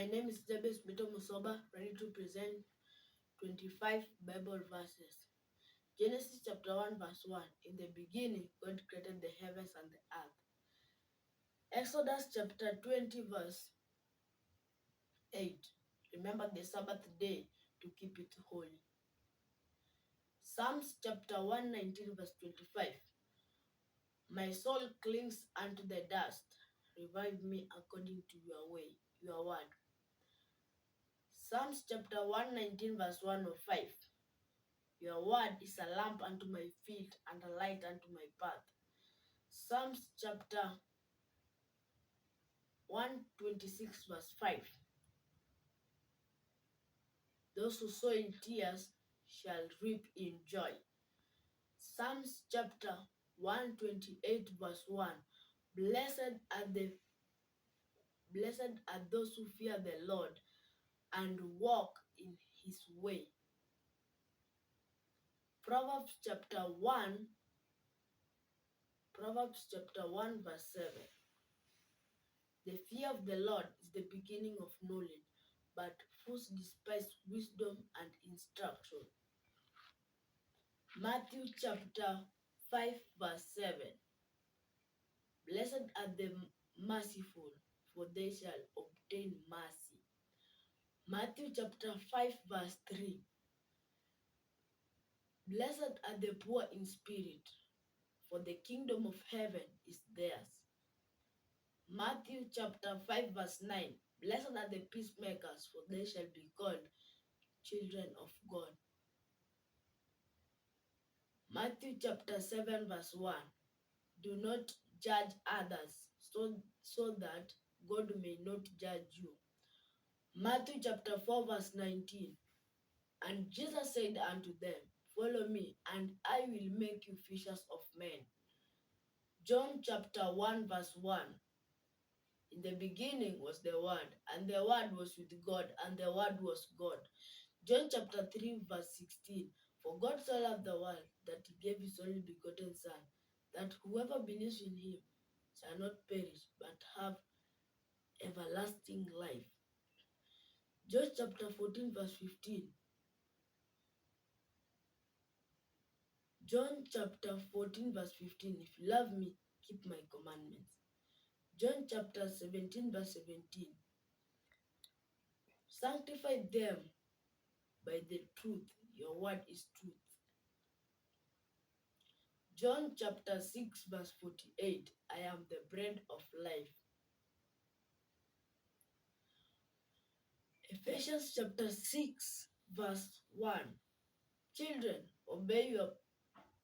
My name is Jabez Bito Musoba, ready to present 25 Bible verses. Genesis chapter 1 verse 1. In the beginning, God created the heavens and the earth. Exodus chapter 20 verse 8. Remember the Sabbath day to keep it holy. Psalms chapter 119 verse 25. My soul clings unto the dust. Revive me according to your way, your word. Psalms chapter 119 verse 105. Your word is a lamp unto my feet and a light unto my path. Psalms chapter 126 verse 5. Those who sow in tears shall reap in joy. Psalms chapter 128 verse 1. Blessed are those who fear the Lord and walk in his way. Proverbs chapter 1 verse 7. The fear of the Lord is the beginning of knowledge, but fools despise wisdom and instruction. Matthew chapter 5 verse 7. Blessed are the merciful, for they shall obtain mercy. Matthew chapter 5 verse 3. Blessed are the poor in spirit, for the kingdom of heaven is theirs. Matthew chapter 5 verse 9. Blessed are the peacemakers, for they shall be called children of God. Matthew chapter 7 verse 1. Do not judge others, so that God may not judge you. Matthew chapter 4 verse 19. And Jesus said unto them, Follow me, and I will make you fishers of men. John chapter 1 verse 1. In the beginning was the Word, and the Word was with God, and the Word was God. John chapter 3 verse 16. For God so loved the world that he gave his only begotten Son, that whoever believes in him shall not perish but have everlasting life. John chapter 14 verse 15. John chapter 14 verse 15. If you love me, keep my commandments. John chapter 17 verse 17. Sanctify them by the truth. Your word is truth. John chapter 6 verse 48. I am the bread of life. Ephesians chapter 6 verse 1. Children, obey your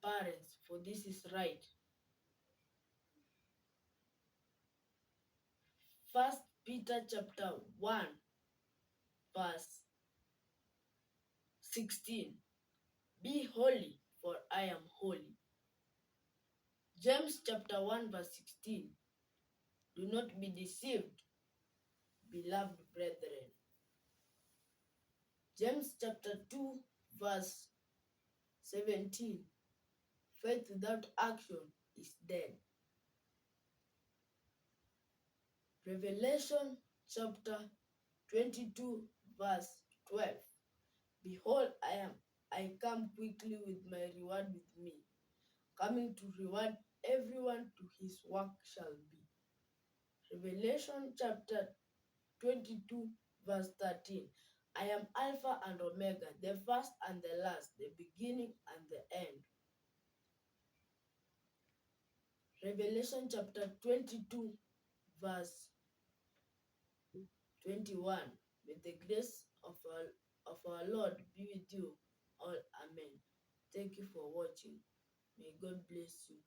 parents, for this is right. First Peter chapter 1 verse 16. Be holy, for I am holy. James chapter 1 verse 16. Do not be deceived, beloved brethren. James chapter 2 verse 17. Faith without action is dead. Revelation chapter 22 verse 12. Behold, I come quickly with my reward with me, coming to reward everyone to his work shall be. Revelation chapter 22 verse 13. I am Alpha and Omega, the first and the last, the beginning and the end. Revelation chapter 22 verse 21. May the grace of our Lord be with you all. Amen. Thank you for watching. May God bless you.